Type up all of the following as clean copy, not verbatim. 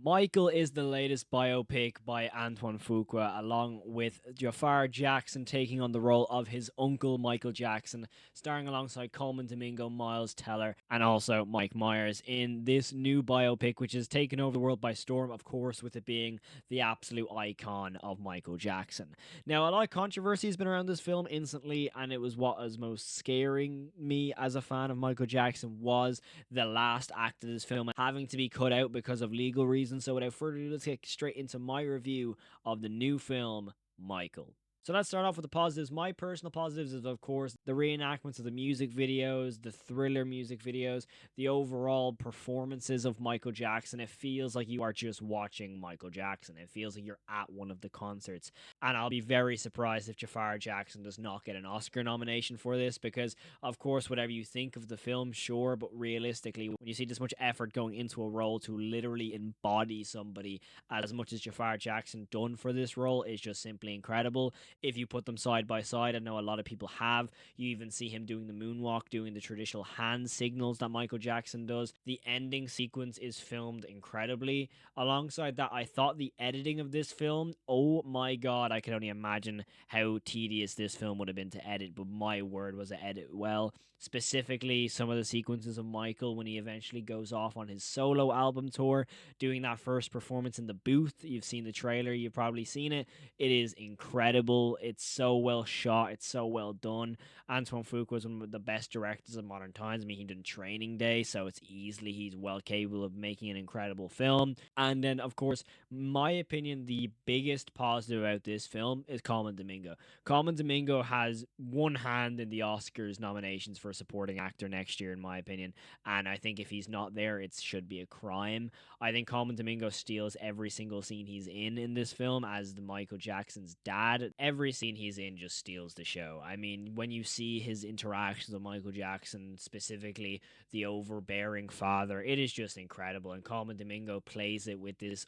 Michael is the latest biopic by Antoine Fuqua, along with Jafar Jackson taking on the role of his uncle Michael Jackson, starring alongside Coleman Domingo, Miles Teller, and also Mike Myers in this new biopic, which has taken over the world by storm, of course, with it being the absolute icon of Michael Jackson. Now, a lot of controversy has been around this film instantly, and it was what was most scaring me as a fan of Michael Jackson was the last act of this film having to be cut out because of legal reasons. So without further ado, let's get straight into my review of the new film, Michael. So let's start off with the positives. My personal positives is, of course, the reenactments of the music videos, the thriller music videos, the overall performances of Michael Jackson. It feels like you are just watching Michael Jackson. It feels like you're at one of the concerts. And I'll be very surprised if Jafar Jackson does not get an Oscar nomination for this because, of course, whatever you think of the film, sure, but realistically, when you see this much effort going into a role to literally embody somebody as much as Jafar Jackson done for this role is just simply incredible. If you put them side by side, I know a lot of people have. You even see him doing the moonwalk, doing the traditional hand signals that Michael Jackson does. The ending sequence is filmed incredibly. Alongside that, I thought the editing of this film, oh my god, I can only imagine how tedious this film would have been to edit, but my word, was it edit well. Specifically, some of the sequences of Michael when he eventually goes off on his solo album tour, doing that first performance in the booth. You've seen the trailer, you've probably seen it. It is incredible. It's so well shot. It's so well done. Antoine Fuqua was one of the best directors of modern times. I mean, he did Training Day, so he's well capable of making an incredible film. And then, of course, my opinion, the biggest positive about this film is Coleman Domingo. Coleman Domingo has one hand in the Oscars nominations for supporting actor next year, in my opinion. And I think if he's not there, it should be a crime. I think Coleman Domingo steals every single scene he's in this film as the Michael Jackson's dad. Every scene he's in just steals the show. I mean, when you see his interactions with Michael Jackson, specifically the overbearing father, it is just incredible. And Coleman Domingo plays it with this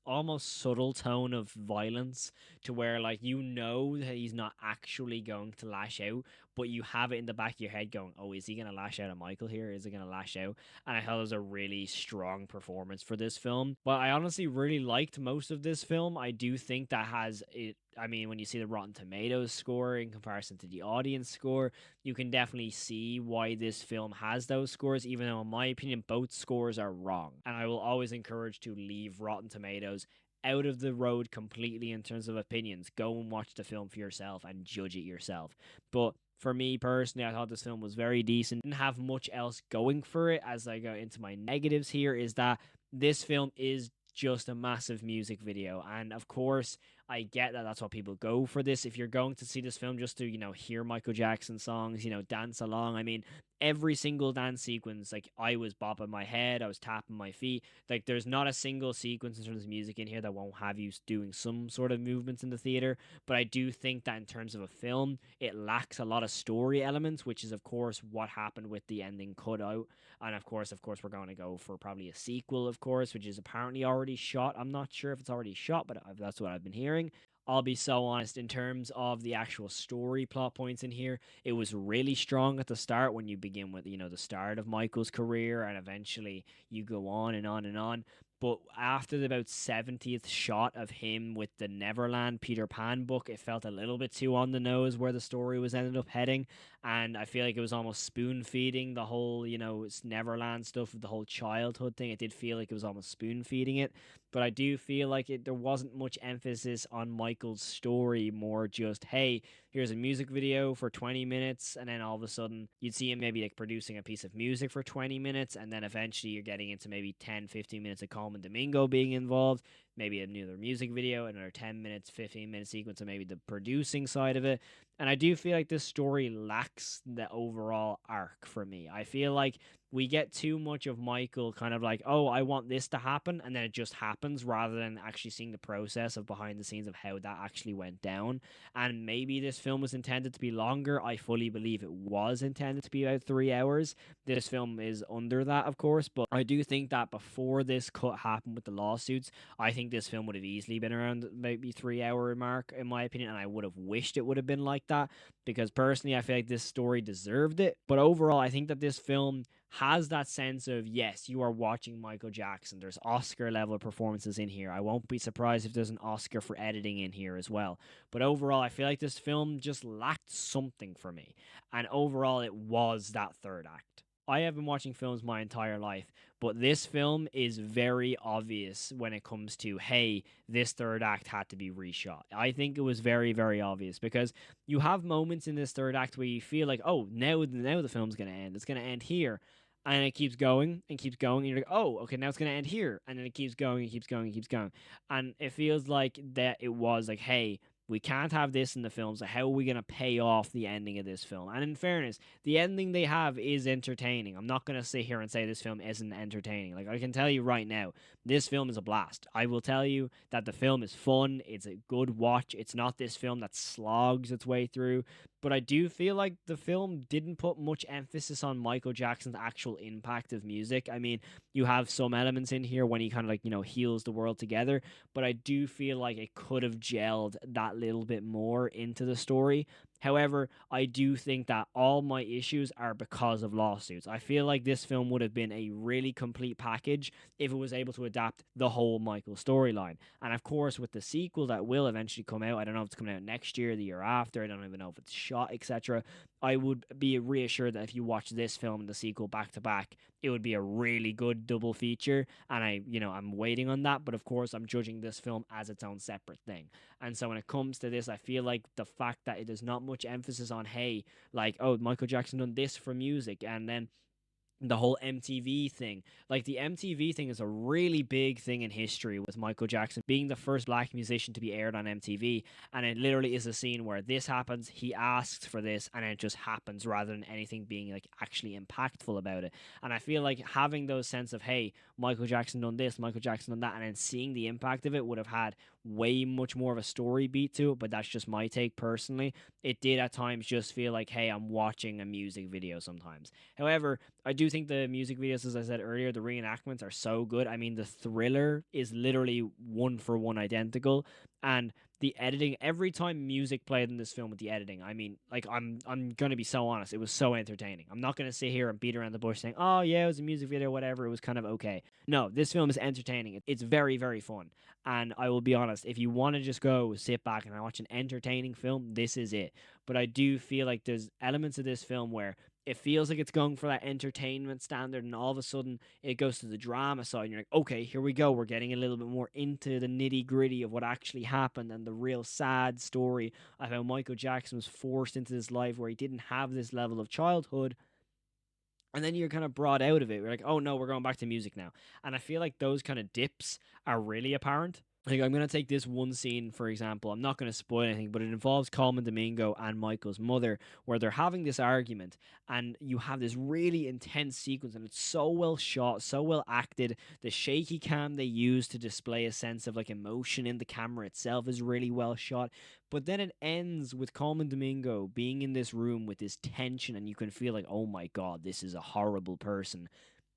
almost subtle tone of violence to where like you know that he's not actually going to lash out, but you have it in the back of your head going, oh, is he going to lash out at Michael here? Is he going to lash out? And I thought it was a really strong performance for this film. But I honestly really liked most of this film. I do think that has it. I mean, when you see the Rotten Tomatoes score in comparison to the audience score, you can definitely see why this film has those scores, even though, in my opinion, both scores are wrong. And I will always encourage to leave Rotten Tomatoes out of the road completely in terms of opinions. Go and watch the film for yourself and judge it yourself. But for me personally, I thought this film was very decent. Didn't have much else going for it. As I go into my negatives here, is that this film is just a massive music video. And of course, I get that that's what people go for this. If you're going to see this film just to, hear Michael Jackson songs, dance along, I mean, every single dance sequence, like, I was bopping my head, I was tapping my feet. Like, there's not a single sequence in terms of music in here that won't have you doing some sort of movements in the theater. But I do think that in terms of a film, it lacks a lot of story elements, which is, of course, what happened with the ending cutout. And of course, we're going to go for probably a sequel, of course, which is apparently already shot. I'm not sure if it's already shot, but that's what I've been hearing. I'll be so honest, in terms of the actual story plot points in here, it was really strong at the start when you begin with, the start of Michael's career, and eventually you go on and on and on. But after the about 70th shot of him with the Neverland Peter Pan book, it felt a little bit too on the nose where the story was ended up heading. And I feel like it was almost spoon feeding the whole, it's Neverland stuff, the whole childhood thing. It did feel like it was almost spoon feeding it. But I do feel like there wasn't much emphasis on Michael's story, more just, hey, here's a music video for 20 minutes, and then all of a sudden you'd see him maybe like producing a piece of music for 20 minutes, and then eventually you're getting into maybe 10, 15 minutes of Coleman Domingo being involved, maybe another music video, another 10 minutes, 15-minute sequence of maybe the producing side of it. And I do feel like this story lacks the overall arc for me. I feel like we get too much of Michael kind of like, oh, I want this to happen, and then it just happens, rather than actually seeing the process of behind the scenes of how that actually went down. And maybe this film was intended to be longer. I fully believe it was intended to be about 3 hours. This film is under that, of course, but I do think that before this cut happened with the lawsuits, I think this film would have easily been around maybe 3 hour mark, in my opinion, and I would have wished it would have been like that, because personally I feel like this story deserved it. But overall, I think that this film has that sense of, yes, you are watching Michael Jackson. There's Oscar level performances in here. I won't be surprised if there's an Oscar for editing in here as well. But overall, I feel like this film just lacked something for me. And overall, it was that third act. I have been watching films my entire life, but this film is very obvious when it comes to, hey, this third act had to be reshot. I think it was very, very obvious because you have moments in this third act where you feel like, oh, now the film's going to end. It's going to end here. And it keeps going and keeps going. And you're like, oh, okay, now it's going to end here. And then it keeps going and keeps going and keeps going. And it feels like that it was like, hey, we can't have this in the film, so how are we going to pay off the ending of this film? And in fairness, the ending they have is entertaining. I'm not going to sit here and say this film isn't entertaining. Like, I can tell you right now, this film is a blast. I will tell you that the film is fun. It's a good watch. It's not this film that slogs its way through. But I do feel like the film didn't put much emphasis on Michael Jackson's actual impact of music. I mean, you have some elements in here when he kind of like, heals the world together, but I do feel like it could have gelled that little bit more into the story. However, I do think that all my issues are because of lawsuits. I feel like this film would have been a really complete package if it was able to adapt the whole Michael storyline. And of course, with the sequel that will eventually come out, I don't know if it's coming out next year, the year after, I don't even know if it's shot, etc. I would be reassured that if you watch this film and the sequel back to back, it would be a really good double feature. And I'm waiting on that. But of course, I'm judging this film as its own separate thing. And so when it comes to this, I feel like the fact that there's not much emphasis on, hey, like, oh, Michael Jackson done this for music, and then the whole MTV thing. Like, the MTV thing is a really big thing in history, with Michael Jackson being the first black musician to be aired on MTV. And it literally is a scene where this happens, he asks for this, and it just happens rather than anything being like actually impactful about it. And I feel like having those sense of, hey, Michael Jackson done this, Michael Jackson done that, and then seeing the impact of it would have had way much more of a story beat to it. But that's just my take personally. It did at times just feel like, hey, I'm watching a music video sometimes. However, I do think the music videos, as I said earlier, the reenactments are so good. I mean, the Thriller is literally one for one identical, and the editing, every time music played in this film with the editing, I mean, like, I'm gonna be so honest, it was so entertaining. I'm not gonna sit here and beat around the bush saying, oh yeah, it was a music video, whatever, it was kind of okay. No, this film is entertaining. It's very, very fun. And I will be honest, if you want to just go sit back and watch an entertaining film, this is it. But I do feel like there's elements of this film where it feels like it's going for that entertainment standard, and all of a sudden it goes to the drama side, and you're like, okay, here we go. We're getting a little bit more into the nitty gritty of what actually happened and the real sad story of how Michael Jackson was forced into this life where he didn't have this level of childhood. And then you're kind of brought out of it. We're like, oh no, we're going back to music now. And I feel like those kind of dips are really apparent. Like, I'm going to take this one scene, for example. I'm not going to spoil anything, but it involves Coleman Domingo and Michael's mother, where they're having this argument, and you have this really intense sequence, and it's so well shot, so well acted. The shaky cam they use to display a sense of like emotion in the camera itself is really well shot. But then it ends with Coleman Domingo being in this room with this tension, and you can feel like, oh my god, this is a horrible person.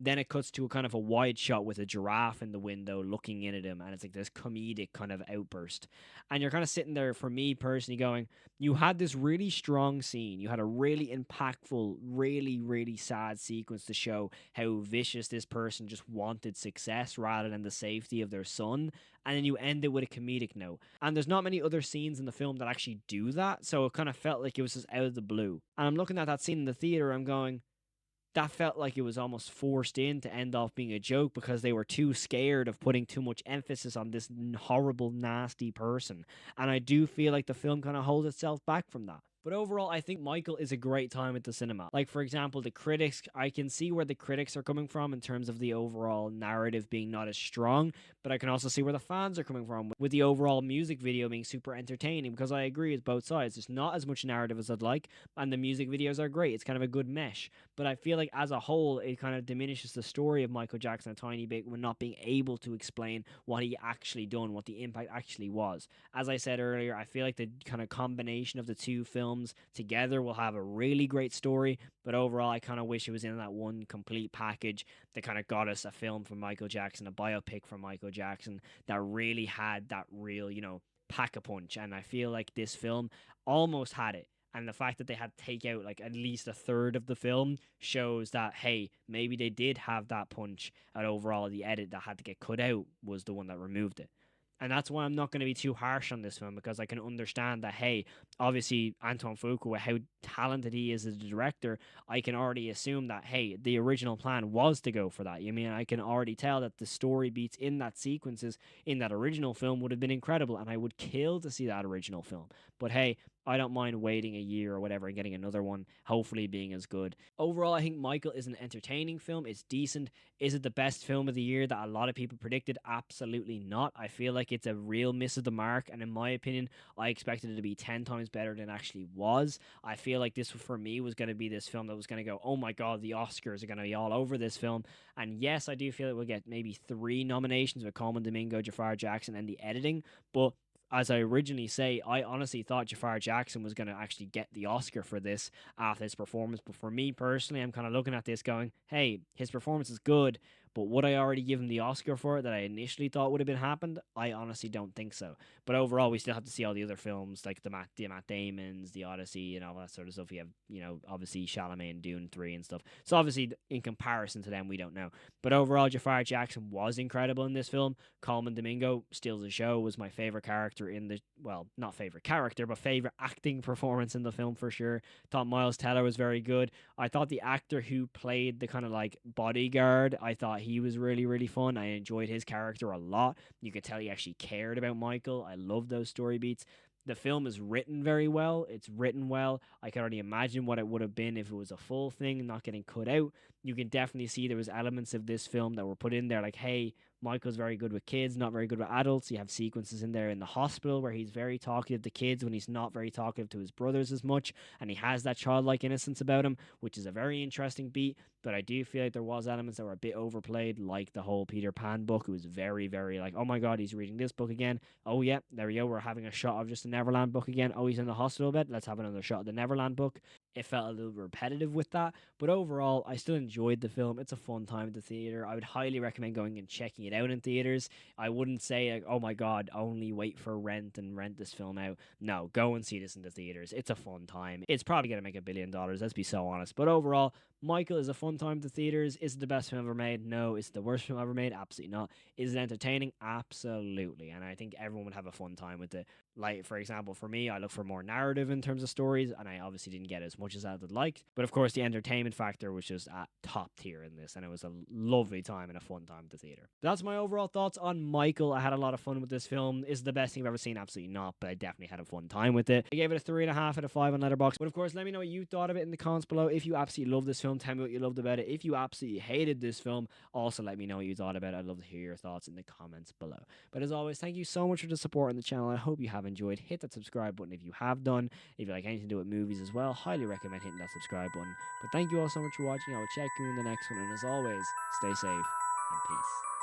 Then it cuts to a kind of a wide shot with a giraffe in the window looking in at him, and it's like this comedic kind of outburst. And you're kind of sitting there, for me personally, going, you had this really strong scene. You had a really impactful, really, really sad sequence to show how vicious this person just wanted success rather than the safety of their son. And then you end it with a comedic note. And there's not many other scenes in the film that actually do that. So it kind of felt like it was just out of the blue. And I'm looking at that scene in the theater, I'm going, that felt like it was almost forced in to end off being a joke because they were too scared of putting too much emphasis on this horrible, nasty person. And I do feel like the film kind of holds itself back from that. But overall, I think Michael is a great time at the cinema. Like, for example, the critics, I can see where the critics are coming from in terms of the overall narrative being not as strong, but I can also see where the fans are coming from with the overall music video being super entertaining, because I agree with both sides. There's not as much narrative as I'd like, and the music videos are great. It's kind of a good mesh. But I feel like as a whole, it kind of diminishes the story of Michael Jackson a tiny bit when not being able to explain what he actually done, what the impact actually was. As I said earlier, I feel like the kind of combination of the two films together will have a really great story, but overall I kind of wish it was in that one complete package that kind of got us a film from Michael Jackson, a biopic from Michael Jackson that really had that real, pack a punch. And I feel like this film almost had it. And the fact that they had to take out like at least a third of the film shows that, hey, maybe they did have that punch, and overall the edit that had to get cut out was the one that removed it. And that's why I'm not going to be too harsh on this film, because I can understand that, hey, obviously Antoine Fuqua, how talented he is as a director, I can already assume that, hey, the original plan was to go for that. You mean I can already tell that the story beats in that sequences in that original film would have been incredible, and I would kill to see that original film. But hey, I don't mind waiting a year or whatever and getting another one, hopefully being as good. Overall, I think Michael is an entertaining film. It's decent. Is it the best film of the year that a lot of people predicted? Absolutely not. I feel like it's a real miss of the mark, and in my opinion, I expected it to be 10 times better than it actually was. I feel like this, for me, was going to be this film that was going to go, oh my god, the Oscars are going to be all over this film. And yes, I do feel it will get maybe 3 nominations with Coleman Domingo, Jafar Jackson, and the editing, but as I originally say, I honestly thought Jafar Jackson was going to actually get the Oscar for this after his performance. But for me personally, I'm kind of looking at this going, hey, his performance is good, but would I already give him the Oscar for it that I initially thought would have been happened? I honestly don't think so. But overall, we still have to see all the other films, like the Matt Damons, the Odyssey, and all that sort of stuff. We have, obviously Chalamet and Dune 3 and stuff. So obviously, in comparison to them, we don't know. But overall, Jafar Jackson was incredible in this film. Coleman Domingo, steals the show, was my favorite character in the, well, not favorite character, but favorite acting performance in the film for sure. Thought Miles Teller was very good. I thought the actor who played the kind of like bodyguard, I thought he was really, really fun. I enjoyed his character a lot. You could tell he actually cared about Michael. I love those story beats. The film is written very well. It's written well. I can already imagine what it would have been if it was a full thing and not getting cut out. You can definitely see there was elements of this film that were put in there, like, hey, Michael's very good with kids, not very good with adults. You have sequences in there in the hospital where he's very talkative to kids when he's not very talkative to his brothers as much, and he has that childlike innocence about him, which is a very interesting beat. But I do feel like there was elements that were a bit overplayed, like the whole Peter Pan book. It was very, very like, oh my god, he's reading this book again. Oh yeah, there we go. We're having a shot of just the Neverland book again. Oh, he's in the hospital bed. Let's have another shot of the Neverland book. It felt a little repetitive with that, but overall, I still enjoyed the film. It's a fun time at the theater. I would highly recommend going and checking it out in theaters. I wouldn't say like, oh my god, only wait for Rent and rent this film out. No, go and see this in the theaters. It's a fun time. It's probably gonna make $1 billion. Let's be so honest. But overall, Michael is a fun time at the theaters. Is it the best film ever made? No. Is it the worst film ever made? Absolutely not. Is it entertaining? Absolutely. And I think everyone would have a fun time with it. Like, for example, for me, I look for more narrative in terms of stories, and I obviously didn't get as much as I would like. But of course, the entertainment factor was just at top tier in this, and it was a lovely time and a fun time at the theater. That's my overall thoughts on Michael. I had a lot of fun with this film. Is it the best thing I've ever seen? Absolutely not, but I definitely had a fun time with it. I gave it a 3.5 out of 5 on Letterboxd. But of course, let me know what you thought of it in the comments below. If you absolutely love this film, tell me what you loved about it. If you absolutely hated this film, also let me know what you thought about it. I'd love to hear your thoughts in the comments below. But as always, thank you so much for the support on the channel. I hope you have enjoyed. Hit that subscribe button if you have done. If you like anything to do with movies as well, highly recommend hitting that subscribe button. But thank you all so much for watching. I will check you in the next one. And as always, stay safe and peace.